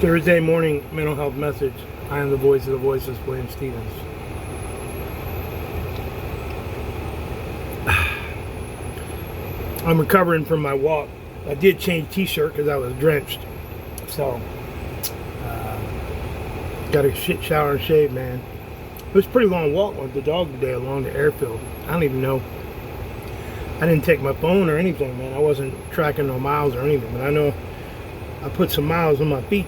Thursday morning mental health message. I am the voice of the voiceless, William Stevens. I'm recovering from my walk. I did change t-shirt because I was drenched. So, got a shit shower and shave, man. It was a pretty long walk with the dog today along the airfield. I don't even know. I didn't take my phone or anything, man. I wasn't tracking no miles or anything, but I know I put some miles on my feet.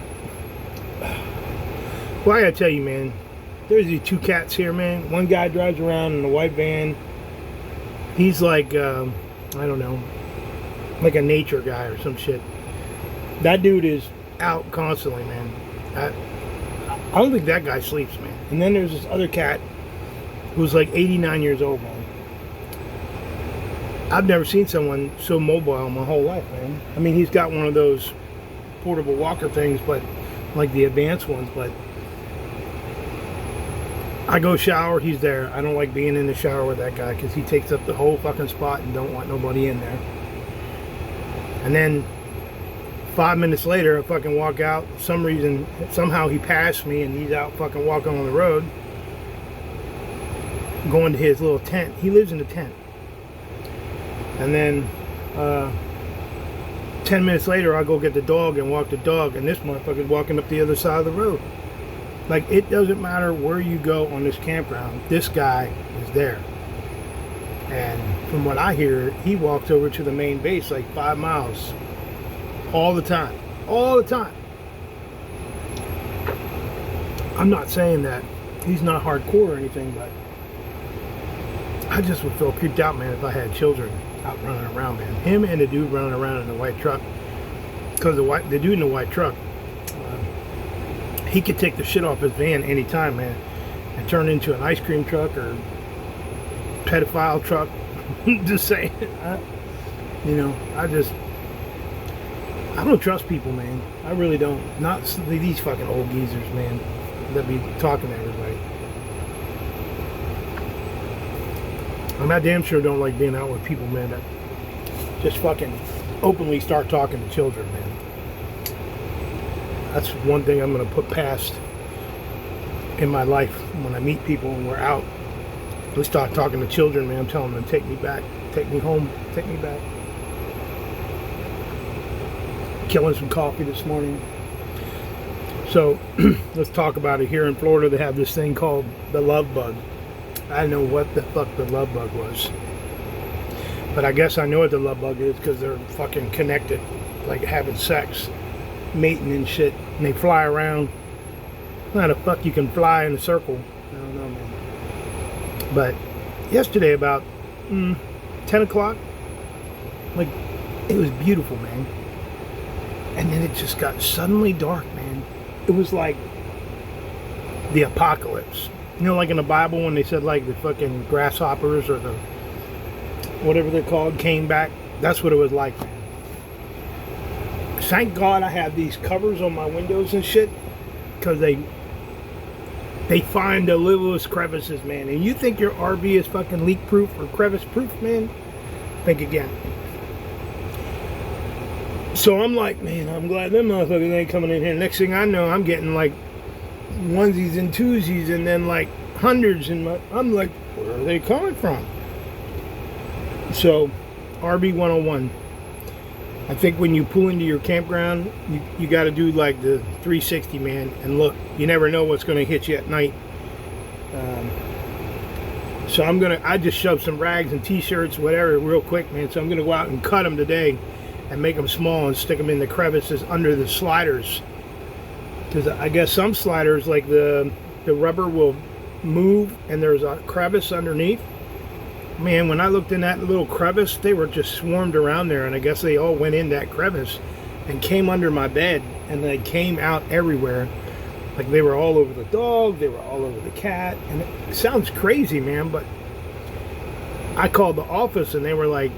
Well, I gotta tell you, man, there's these two cats here, man. One guy drives around in a white van. He's like, I don't know, like a nature guy or some shit. That dude is out constantly, man. I don't think that guy sleeps, man. And then there's this other cat who's like 89 years old, man. I've never seen someone so mobile in my whole life, man. I mean, he's got one of those portable walker things, but like the advanced ones, but I go shower, he's there. I don't like being in the shower with that guy because he takes up the whole fucking spot and don't want nobody in there. And then 5 minutes later, I fucking walk out. For some reason, somehow he passed me and he's out fucking walking on the road, going to his little tent. He lives in a tent. And then 10 minutes later, I go get the dog and walk the dog, and this motherfucker's walking up the other side of the road. Like, it doesn't matter where you go on this campground, this guy is there. And from what I hear, he walks over to the main base like 5 miles all the time. All the time. I'm not saying that he's not hardcore or anything, but I just would feel creeped out, man, if I had children out running around, man. Him and the dude running around in the white truck. Because the dude in the white truck, he could take the shit off his van anytime, man, and turn it into an ice cream truck or pedophile truck. Just saying. You know, I don't trust people, man. I really don't. Not these fucking old geezers, man, that be talking to everybody. And I damn sure don't like being out with people, man, that just fucking openly start talking to children, man. That's one thing I'm going to put past in my life when I meet people and we're out. We start talking to children, man. I'm telling them to take me back, take me home, take me back. Killing some coffee this morning. So let's talk about it. Here in Florida, they have this thing called the love bug. I didn't know what the fuck the love bug was, but I guess I know what the love bug is because they're fucking connected, like having sex, mating and shit, and they fly around. How the fuck you can fly in a circle? I don't know, man. But yesterday about 10 o'clock, like, it was beautiful, man, and then it just got suddenly dark, man. It was like the apocalypse. You know, like in the Bible when they said like the fucking grasshoppers or the whatever they're called came back. That's what it was like, man. Thank God I have these covers on my windows and shit, because they find the littlest crevices, man. And you think your RV is fucking leak proof or crevice proof, man? Think again. So I'm like, man, I'm glad them motherfuckers ain't coming in here. Next thing I know, I'm getting like onesies and twosies and then like hundreds in my, I'm like, where are they coming from? So RV 101, I think when you pull into your campground, you got to do like the 360, man, and look, you never know what's going to hit you at night. So I just shoved some rags and t-shirts, whatever, real quick, man. So I'm going to go out and cut them today and make them small and stick them in the crevices under the sliders. Because I guess some sliders, like the rubber will move and there's a crevice underneath. Man, when I looked in that little crevice, they were just swarmed around there, and I guess they all went in that crevice and came under my bed, and they came out everywhere. Like they were all over the dog, they were all over the cat, and it sounds crazy, man, but I called the office and they were like,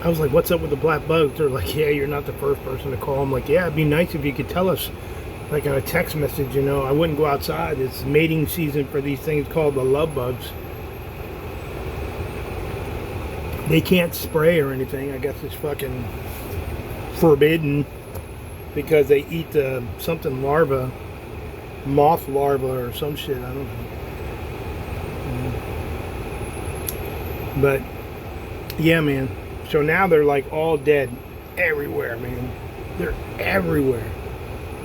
I was like, what's up with the black bugs? They're like, yeah, you're not the first person to call. I'm like, yeah, it'd be nice if you could tell us, like on a text message, you know. I wouldn't go outside. It's mating season for these things called the love bugs. They can't spray or anything. I guess it's fucking forbidden. because they eat something larva, moth larva or some shit. I don't know. But yeah, man. So now they're like all dead everywhere, man. They're everywhere,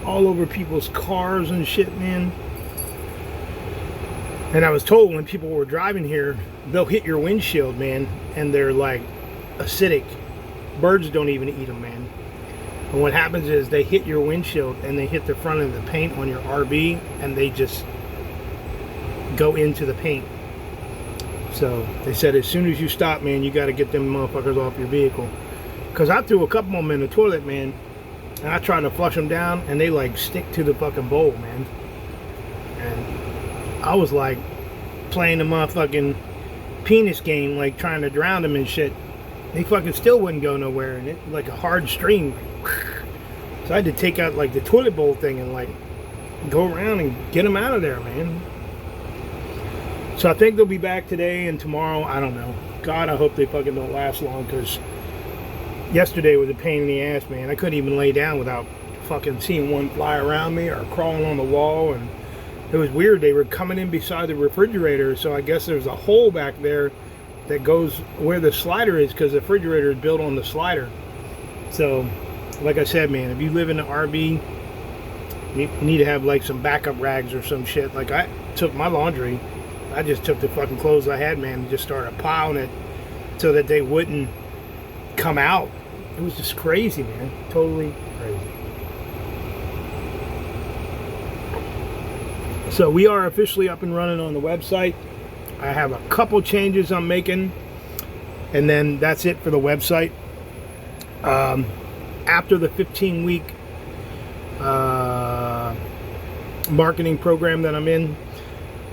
all over people's cars and shit, man. And I was told when people were driving here, they'll hit your windshield, man, and they're like acidic. Birds don't even eat them, man. And what happens is they hit your windshield and they hit the front of the paint on your RV and they just go into the paint. So they said as soon as you stop, man, you got to get them motherfuckers off your vehicle. Because I threw a couple of them in the toilet, man, and I tried to flush them down and they like stick to the fucking bowl, man. And I was like playing the motherfucking penis game, like trying to drown them and shit. They fucking still wouldn't go nowhere, and it like a hard stream. So I had to take out like the toilet bowl thing and like go around and get them out of there, man. So I think they'll be back today and tomorrow. I don't know. God, I hope they fucking don't last long, because yesterday was a pain in the ass, man. I couldn't even lay down without fucking seeing one fly around me or crawling on the wall. And it was weird. They were coming in beside the refrigerator, so I guess there's a hole back there that goes where the slider is, because the refrigerator is built on the slider. So like I said, man, if you live in an RV, you need to have like some backup rags or some shit. Like I took my laundry, I just took the fucking clothes I had, man, and just started piling it so that they wouldn't come out. It was just crazy, man. Totally crazy. So we are officially up and running on the website. I have a couple changes I'm making, and then that's it for the website. After the 15-week marketing program that I'm in,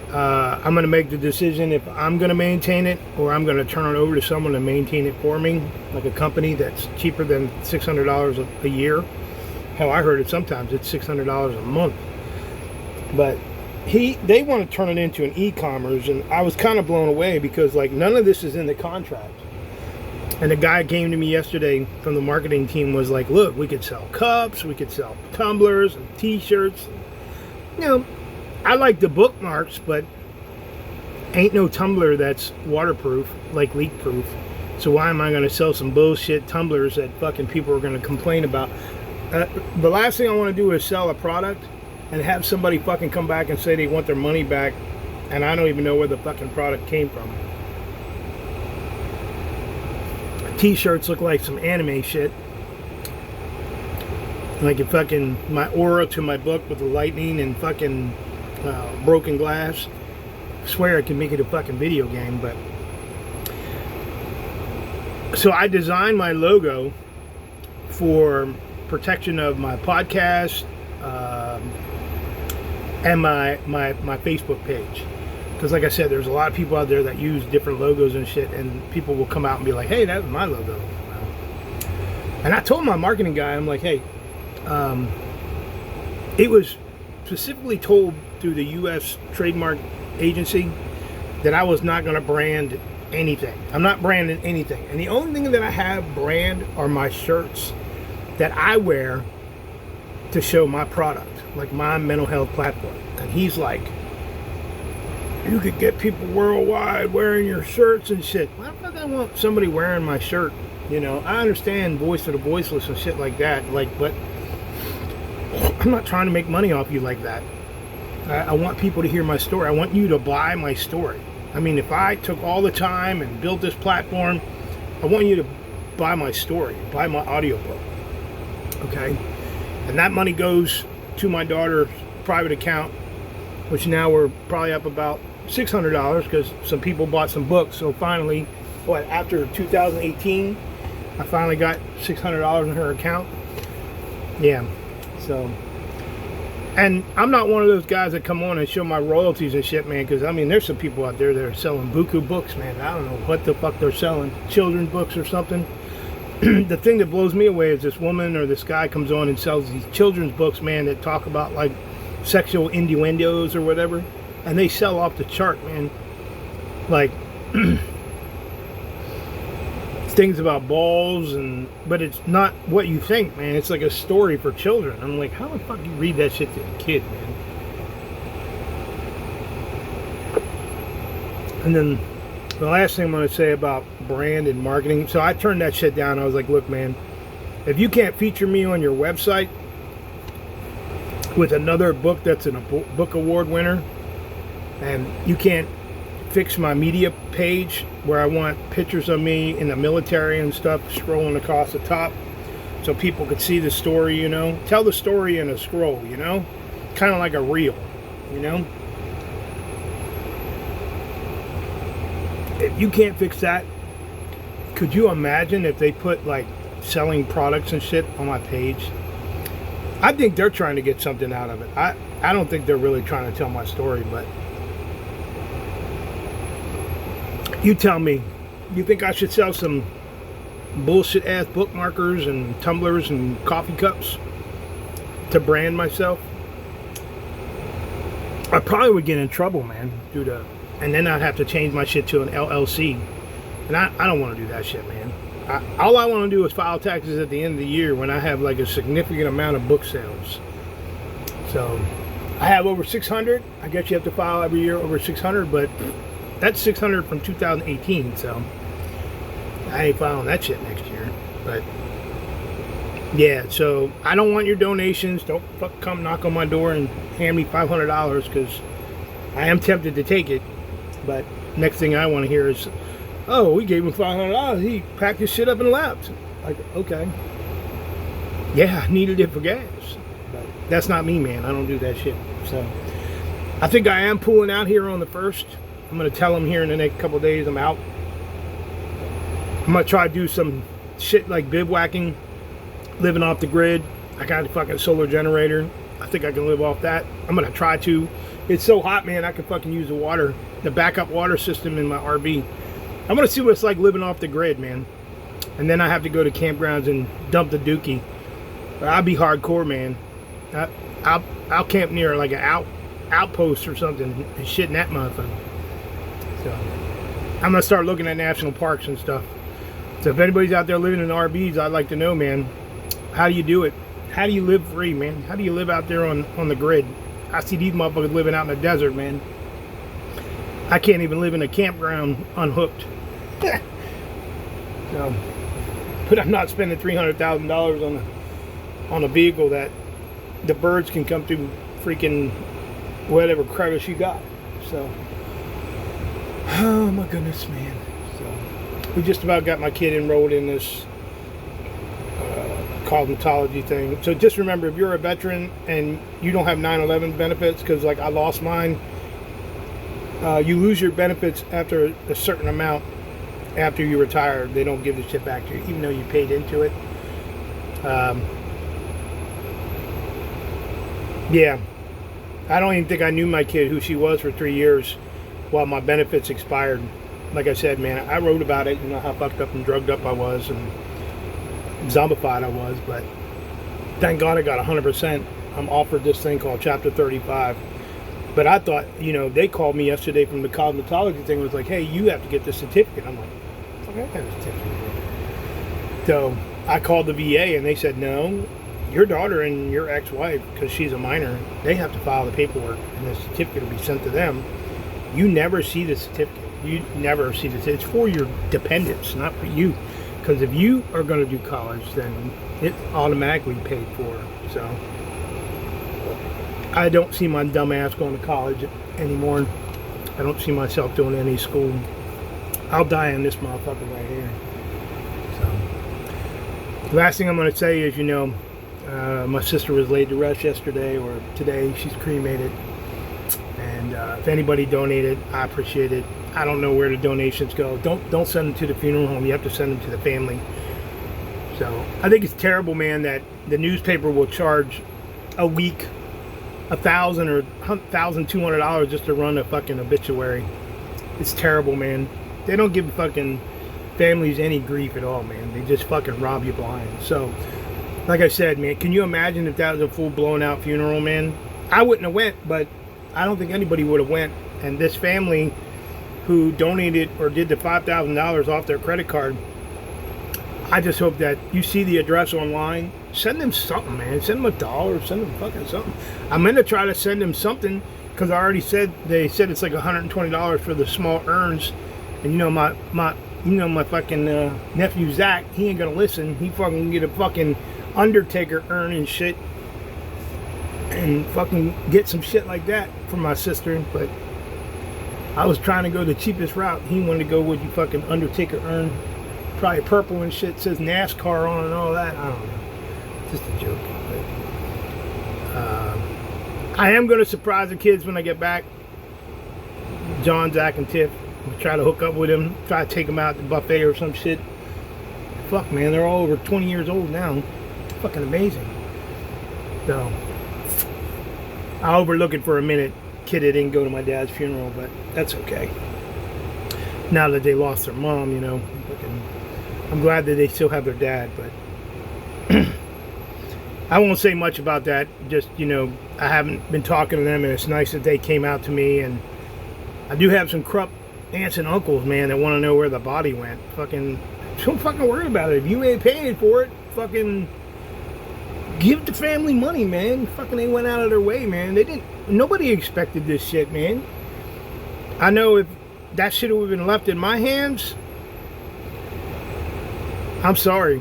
I'm going to make the decision if I'm going to maintain it or I'm going to turn it over to someone to maintain it for me, like a company that's cheaper than $600 a year. Hell, I heard it sometimes it's $600 a month. But they want to turn it into an e-commerce, and I was kind of blown away because like none of this is in the contract. And the guy came to me yesterday from the marketing team, was like, look, we could sell cups, we could sell tumblers and t-shirts. You know, I like the bookmarks, but ain't no tumbler that's waterproof, like leak proof. So why am I going to sell some bullshit tumblers that fucking people are going to complain about? The last thing I want to do is sell a product and have somebody fucking come back and say they want their money back, and I don't even know where the fucking product came from. T-shirts look like some anime shit. Like a fucking my aura to my book with the lightning and fucking broken glass. I swear I can make it a fucking video game, but so I designed my logo for protection of my podcast and my Facebook page. Because like I said, there's a lot of people out there that use different logos and shit, and people will come out and be like, hey, that's my logo. And I told my marketing guy, I'm like, hey, it was specifically told through the U.S. Trademark Agency that I was not going to brand anything. I'm not branding anything. And the only thing that I have brand are my shirts that I wear to show my product, like my mental health platform. And he's like, you could get people worldwide wearing your shirts and shit. Why the fuck I want somebody wearing my shirt? You know, I understand voice of the voiceless and shit like that. Like, but I'm not trying to make money off you like that. I want people to hear my story. I want you to buy my story. I mean, if I took all the time and built this platform, I want you to buy my story, buy my audiobook. Okay? And that money goes to my daughter's private account, which now we're probably up about $600 because some people bought some books. So finally, after 2018, I finally got $600 in her account. Yeah, so, and I'm not one of those guys that come on and show my royalties and shit, man, because I mean, there's some people out there that are selling buku books, man. I don't know what the fuck they're selling, children's books or something. The thing that blows me away is this woman or this guy comes on and sells these children's books, man, that talk about like sexual innuendos or whatever, and they sell off the chart, man. Like things about balls, but it's not what you think, man. It's like a story for children. I'm like, how the fuck you read that shit to a kid, man? And then the last thing I'm going to say about brand and marketing. So I turned that shit down. I was like, look, man, if you can't feature me on your website with another book that's a book award winner, and you can't fix my media page where I want pictures of me in the military and stuff scrolling across the top so people could see the story, you know, tell the story in a scroll, you know, kind of like a reel, you know. If you can't fix that, could you imagine if they put like selling products and shit on my page? I think they're trying to get something out of it. I don't think they're really trying to tell my story, but you tell me. You think I should sell some bullshit ass bookmarkers and tumblers and coffee cups to brand myself? I probably would get in trouble, man, and then I'd have to change my shit to an LLC. And I don't want to do that shit, man. All I want to do is file taxes at the end of the year when I have like a significant amount of book sales. So I have over 600. I guess you have to file every year over 600, but that's 600 from 2018. So I ain't filing that shit next year. But yeah, so I don't want your donations. Don't come knock on my door and hand me $500 because I am tempted to take it. But next thing I want to hear is, oh, we gave him $500. He packed his shit up and left. Like, okay. Yeah, I needed it for gas. But that's not me, man. I don't do that shit. So I think I am pulling out here on the 1st. I'm going to tell them here in the next couple of days I'm out. I'm going to try to do some shit like bivouacking, living off the grid. I got a fucking solar generator. I think I can live off that. I'm going to try to. It's so hot, man, I can fucking use the backup water system in my RV. I'm going to see what it's like living off the grid, man. And then I have to go to campgrounds and dump the dookie. But I'll be hardcore, man. I'll camp near like an outpost or something and shit in that motherfucker. So I'm going to start looking at national parks and stuff. So if anybody's out there living in RVs, I'd like to know, man, how do you do it? How do you live free, man? How do you live out there on the grid? I see these motherfuckers living out in the desert, man. I can't even live in a campground unhooked. So, but I'm not spending $300,000 on a vehicle that the birds can come through freaking whatever crevice you got. So, oh my goodness, man. So, we just about got my kid enrolled in this cosmetology thing. So just remember, if you're a veteran and you don't have 9/11 benefits, because like I lost mine, you lose your benefits after a certain amount after you retire. They don't give the shit back to you, even though you paid into it. Yeah, I don't even think I knew my kid, who she was, for 3 years while my benefits expired. Like I said, man, I wrote about it, you know, how fucked up and drugged up I was and zombified I was, but thank God I got 100%. I'm offered this thing called Chapter 35. But I thought, you know, they called me yesterday from the cosmetology thing. It was like, hey, you have to get this certificate. I'm like, okay, I have a certificate. So I called the VA and they said, no, your daughter and your ex-wife, because she's a minor, they have to file the paperwork and the certificate will be sent to them. You never see the certificate. You never see this. It's for your dependents, not for you. Because if you are going to do college, then it's automatically paid for. So I don't see my dumb ass going to college anymore. I don't see myself doing any school. I'll die in this motherfucker right here. So last thing I'm going to say is, you know, my sister was laid to rest yesterday or today. She's cremated. And if anybody donated, I appreciate it. I don't know where the donations go. Don't send them to the funeral home. You have to send them to the family. So I think it's terrible, man, that the newspaper will charge a week $1,000 or $1,200 just to run a fucking obituary. It's terrible, man. They don't give fucking families any grief at all, man. They just fucking rob you blind. So, like I said, man, can you imagine if that was a full blown out funeral, man? I wouldn't have went, but I don't think anybody would have went. And this family who donated or did the $5,000 off their credit card, I just hope that you see the address online. Send them something, man. Send them $1. Send them fucking something. I'm gonna try to send them something because I already said they said it's like $120 for the small urns, and my fucking nephew Zach, he ain't gonna listen. He fucking get a fucking Undertaker urn and shit, and fucking get some shit like that for my sister. But I was trying to go the cheapest route. He wanted to go with you fucking Undertaker urn. Probably purple and shit, says NASCAR on and all that. I don't know. Just a joke. But, I am going to surprise the kids when I get back. John, Zach, and Tiff. I'll try to hook up with them. Try to take them out to the buffet or some shit. Fuck, man. They're all over 20 years old now. Fucking amazing. So, I overlook it for a minute. Kid, I didn't go to my dad's funeral, but that's okay. Now that they lost their mom, fucking, I'm glad that they still have their dad, but I won't say much about that. Just, I haven't been talking to them, and it's nice that they came out to me. And I do have some corrupt aunts and uncles, man, that want to know where the body went. Fucking, don't fucking worry about it. If you ain't paying for it, fucking give the family money, man. Fucking, they went out of their way, man. Nobody expected this shit, man. I know if that shit would have been left in my hands, I'm sorry.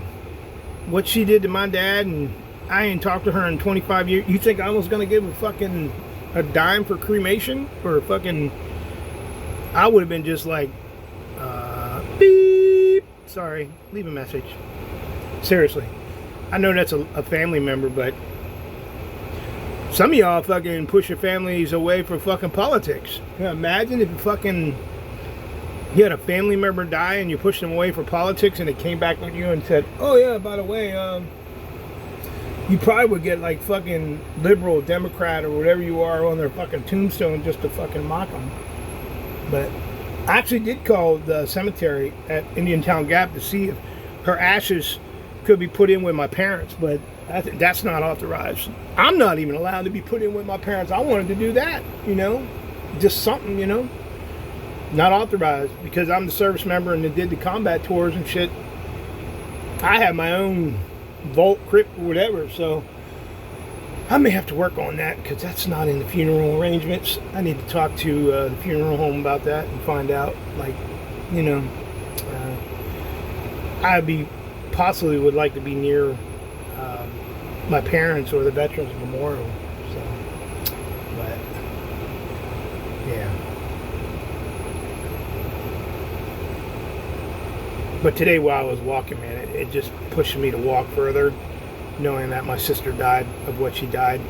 What she did to my dad, and I ain't talked to her in 25 years. You think I was going to give a dime for cremation? Or fucking, I would have been just like, beep. Sorry, leave a message. Seriously. I know that's a family member, but some of y'all fucking push your families away for fucking politics. Imagine if you had a family member die and you pushed them away for politics, and it came back on you and said, oh yeah, by the way, you probably would get like fucking liberal, Democrat, or whatever you are on their fucking tombstone just to fucking mock them. But I actually did call the cemetery at Indiantown Gap to see if her ashes could be put in with my parents, but that's not authorized. I'm not even allowed to be put in with my parents. I wanted to do that, just something, not authorized, because I'm the service member and they did the combat tours and shit. I have my own vault, crypt, or whatever, so I may have to work on that, because that's not in the funeral arrangements. I need to talk to the funeral home about that and find out, I possibly would like to be near my parents or the Veterans Memorial. So, but yeah. But today while I was walking, man, it just pushed me to walk further, knowing that my sister died of what she died.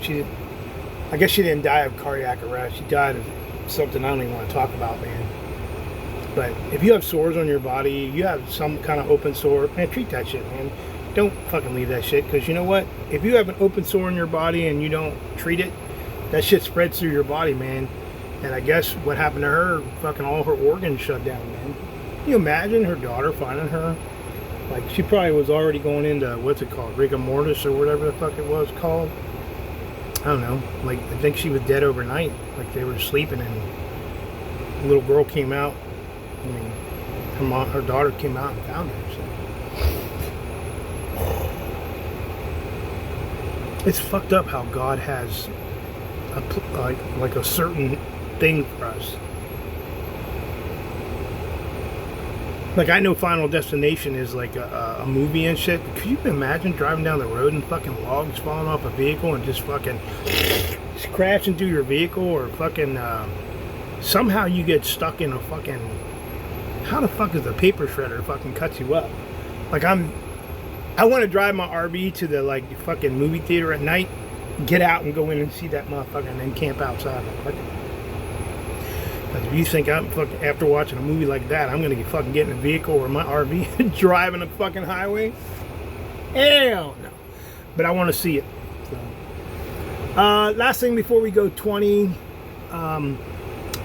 I guess she didn't die of cardiac arrest. She died of something I don't even want to talk about, man. But if you have sores on your body, you have some kind of open sore, man, treat that shit, man. Don't fucking leave that shit, because you know what? If you have an open sore in your body and you don't treat it, that shit spreads through your body, man. And I guess what happened to her, fucking all her organs shut down, man. Can you imagine her daughter finding her? Like, she probably was already going into, what's it called, rigor mortis or whatever the fuck it was called. I don't know. Like, I think she was dead overnight. Like, they were sleeping and the little girl came out. I mean, her daughter came out and found her. So. It's fucked up how God has like a certain thing for us. Like, I know Final Destination is like a movie and shit. Could you imagine driving down the road and fucking logs falling off a vehicle and just fucking crashing through your vehicle, or fucking somehow you get stuck in a fucking, how the fuck is the paper shredder fucking cuts you up? Like, I want to drive my RV to the like fucking movie theater at night, get out and go in and see that motherfucker, and then camp outside. Because if you think I'm fucking, after watching a movie like that, I'm gonna fucking get in a vehicle or my RV and driving a fucking highway, hell no. But I want to see it. So. Last thing before we go 20,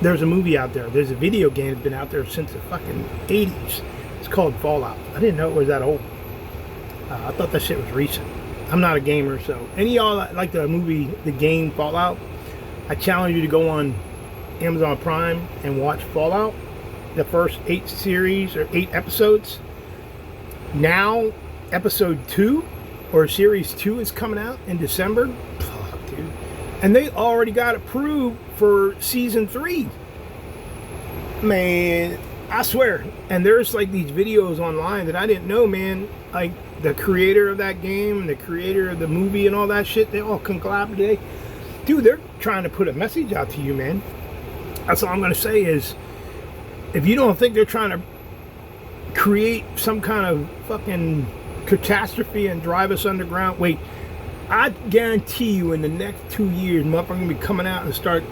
there's a movie out there. There's a video game that's been out there since the fucking 80s. It's called Fallout. I didn't know it was that old. I thought that shit was recent. I'm not a gamer, so any of y'all that like the movie, the game Fallout, I challenge you to go on Amazon Prime and watch Fallout, the first 8 series or 8 episodes. Now, episode 2 or series 2 is coming out in December. Fuck, dude. And they already got approved for season 3. Man, I swear. And there's like these videos online that I didn't know, man. Like the creator of that game, the creator of the movie and all that shit, they all conclave today. Dude, they're trying to put a message out to you, man. That's all I'm going to say is, if you don't think they're trying to create some kind of fucking catastrophe and drive us underground, wait, I guarantee you in the next 2 years, motherfuckers going to be coming out and start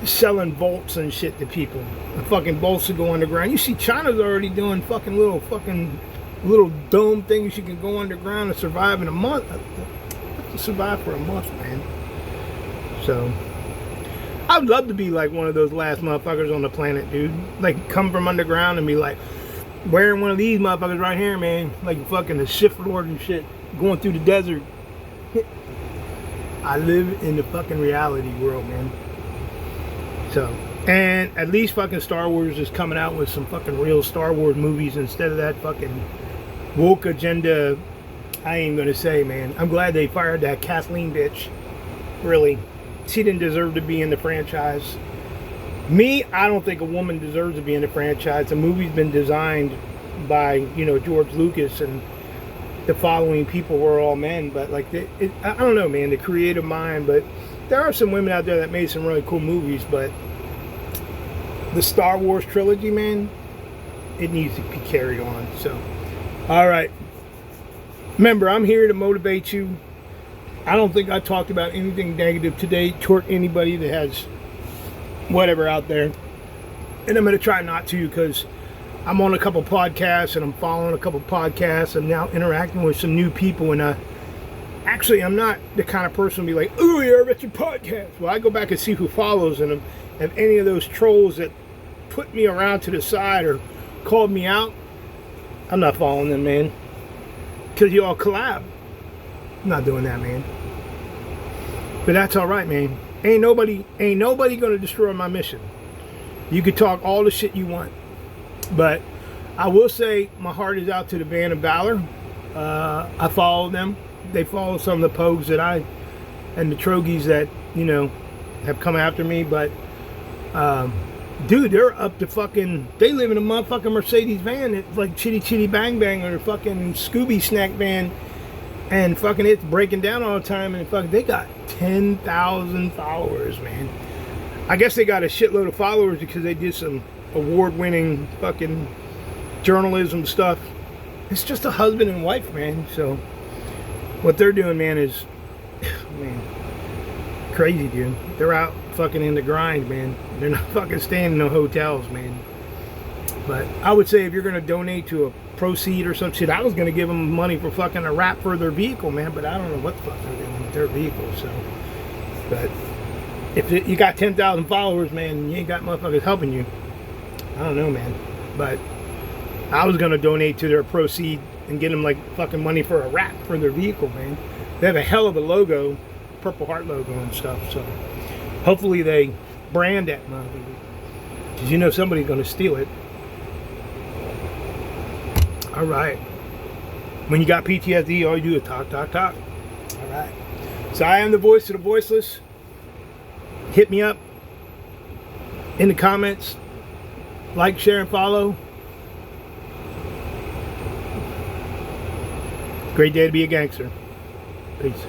selling bolts and shit to people. The fucking bolts to go underground. You see China's already doing little dome things you can go underground and survive in a month. Survive for a month, man. So I'd love to be like one of those last motherfuckers on the planet, dude. Like come from underground and be like wearing one of these motherfuckers right here, man. Like fucking the Sith Lord and shit. Going through the desert. I live in the fucking reality world, man. So, and at least fucking Star Wars is coming out with some fucking real Star Wars movies instead of that fucking woke agenda. I ain't gonna say, man. I'm glad they fired that Kathleen bitch. Really. She didn't deserve to be in the franchise. Me, I don't think a woman deserves to be in the franchise. The movie's been designed by, you know, George Lucas, and the following people were all men. But like, I don't know, man, the creative mind. But there are some women out there that made some really cool movies. But the Star Wars trilogy, man, it needs to be carried on. So, all right. Remember, I'm here to motivate you. I don't think I talked about anything negative today toward anybody that has whatever out there. And I'm going to try not to, because I'm on a couple podcasts and I'm following a couple podcasts. I'm now interacting with some new people. And actually, I'm not the kind of person to be like, oh, yeah, that's your podcast. Well, I go back and see who follows. And if any of those trolls that put me around to the side or called me out, I'm not following them, man. Because you all collab. I'm not doing that, man. But that's all right, man. Ain't nobody gonna destroy my mission. You can talk all the shit you want, but I will say my heart is out to the Band of Valor. I follow them. They follow some of the pogues that and the trogies that, you know, have come after me. But dude, they're up to fucking. They live in a motherfucking Mercedes van. It's like Chitty Chitty Bang Bang or a fucking Scooby Snack van. And fucking it's breaking down all the time, and fucking they got 10,000 followers, man. I guess they got a shitload of followers because they did some award-winning fucking journalism stuff. It's just a husband and wife, man. So what they're doing, man, is, man, crazy, dude. They're out fucking in the grind, man. They're not fucking staying in no hotels, man. But I would say if you're gonna donate to a proceed or some shit, I was gonna give them money for fucking a wrap for their vehicle, man. But I don't know what the fuck they're doing with their vehicle. So, but if you got 10,000 followers, man, and you ain't got motherfuckers helping you, I don't know, man. But I was gonna donate to their proceed and get them like fucking money for a wrap for their vehicle, man. They have a hell of a logo, Purple Heart logo and stuff. So hopefully they brand that motherfucker, because you know somebody's gonna steal it. All right. When you got PTSD, all you do is talk, talk, talk. All right. So I am the voice of the voiceless. Hit me up in the comments. Like, share, and follow. Great day to be a gangster. Peace.